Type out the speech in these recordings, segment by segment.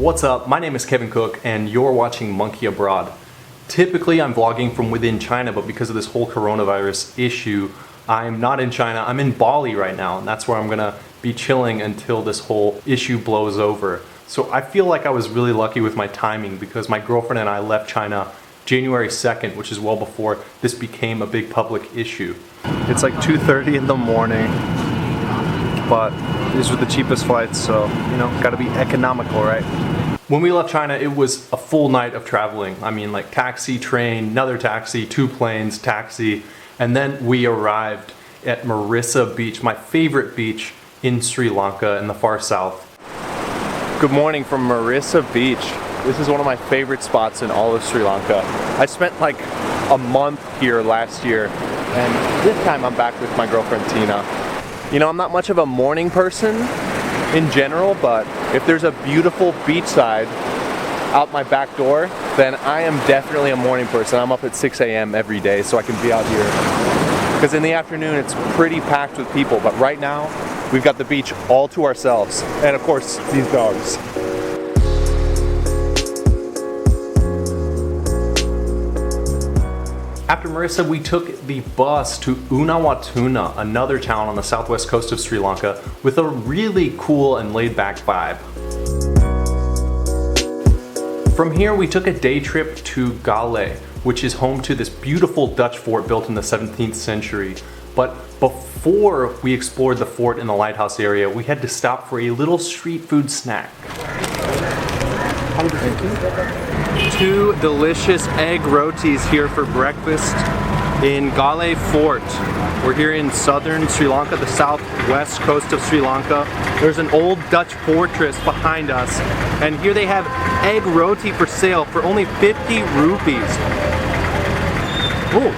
What's up? My name is Kevin Cook and you're watching Monkey Abroad. Typically I'm vlogging from within China, but because of this whole coronavirus issue, I'm not in China. I'm in Bali right now, and that's where I'm gonna be chilling until this whole issue blows over. So I feel like I was really lucky with my timing because my girlfriend and I left China January 2nd, which is well before this became a big public issue. It's like 2:30 in the morning, but these were the cheapest flights, so, you know, gotta be economical, right? When we left China, it was a full night of traveling. I mean, like taxi, train, another taxi, 2 planes, taxi, and then we arrived at Marissa Beach, my favorite beach in Sri Lanka in the far south. Good morning from Marissa Beach. This is one of my favorite spots in all of Sri Lanka. I spent like a month here last year, and this time I'm back with my girlfriend Tina. You know, I'm not much of a morning person in general, but if there's a beautiful beachside out my back door, then I am definitely a morning person. I'm up at 6 a.m. every day so I can be out here. Because in the afternoon it's pretty packed with people, but right now we've got the beach all to ourselves. And of course, these dogs. After Marissa, we took the bus to Unawatuna, another town on the southwest coast of Sri Lanka, with a really cool and laid-back vibe. From here, we took a day trip to Gale, which is home to this beautiful Dutch fort built in the 17th century. But before we explored the fort in the lighthouse area, we had to stop for a little street food snack. 2 delicious egg rotis here for breakfast in Gale Fort. We're here in southern Sri Lanka, the southwest coast of Sri Lanka. There's an old Dutch fortress behind us, and here they have egg roti for sale for only 50 rupees. Ooh,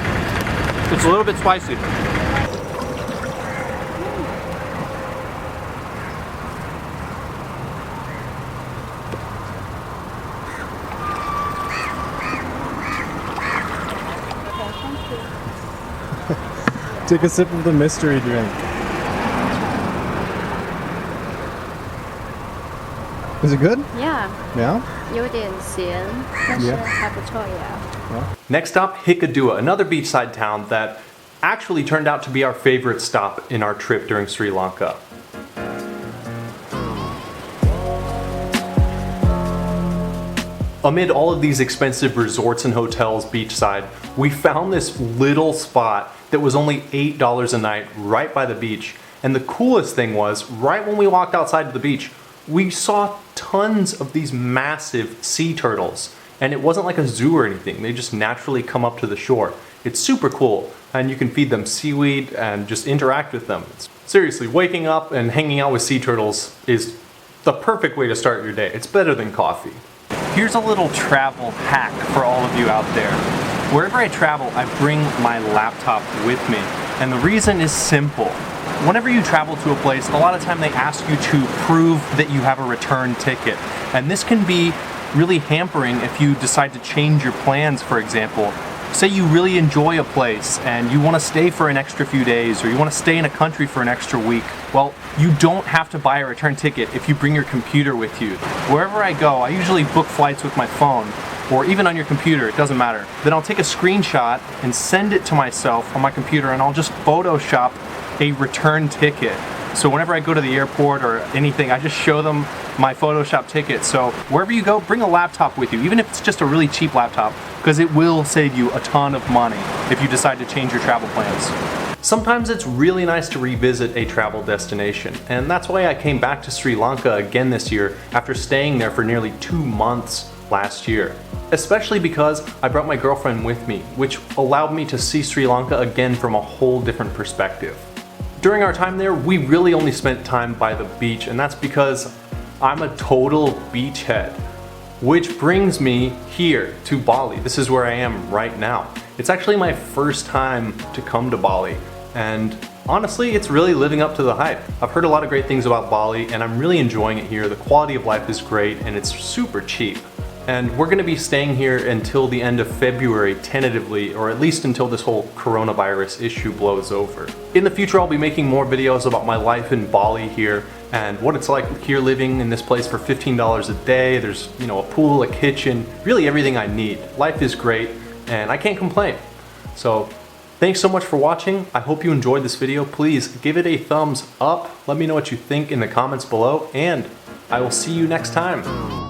it's a little bit spicy. Take a sip of the mystery drink. Is it good? Yeah. Yeah? 有点咸，但是还不错呀。 Next stop, Hikkaduwa, another beachside town that actually turned out to be our favorite stop in our trip during Sri Lanka. Amid all of these expensive resorts and hotels beachside, we found this little spot that was only $8 a night right by the beach. And the coolest thing was, right when we walked outside of the beach, we saw tons of these massive sea turtles. And it wasn't like a zoo or anything, they just naturally come up to the shore. It's super cool, and you can feed them seaweed and just interact with them. Seriously, waking up and hanging out with sea turtles is the perfect way to start your day. It's better than coffee. Here's a little travel hack for all of you out there. Wherever I travel, I bring my laptop with me. And the reason is simple. Whenever you travel to a place, a lot of time they ask you to prove that you have a return ticket. And this can be really hampering if you decide to change your plans, for example. Say you really enjoy a place and you want to stay for an extra few days, or you want to stay in a country for an extra week. Well, you don't have to buy a return ticket if you bring your computer with you. Wherever I go, I usually book flights with my phone, or even on your computer, it doesn't matter. Then I'll take a screenshot and send it to myself on my computer, and I'll just Photoshop a return ticket. So whenever I go to the airport or anything, I just show them my Photoshop ticket. So wherever you go, bring a laptop with you, even if it's just a really cheap laptop, because it will save you a ton of money if you decide to change your travel plans. Sometimes it's really nice to revisit a travel destination, and that's why I came back to Sri Lanka again this year after staying there for nearly 2 months last year. Especially because I brought my girlfriend with me, which allowed me to see Sri Lanka again from a whole different perspective. During our time there, we really only spent time by the beach, and that's because I'm a total beachhead. Which brings me here to Bali. This is where I am right now. It's actually my first time to come to Bali, and honestly, it's really living up to the hype. I've heard a lot of great things about Bali, and I'm really enjoying it here. The quality of life is great, and it's super cheap. And we're gonna be staying here until the end of February, tentatively, or at least until this whole coronavirus issue blows over. In the future, I'll be making more videos about my life in Bali here and what it's like here living in this place for $15 a day. There's, you know, a pool, a kitchen, really everything I need. Life is great and I can't complain. So thanks so much for watching. I hope you enjoyed this video. Please give it a thumbs up. Let me know what you think in the comments below, and I will see you next time.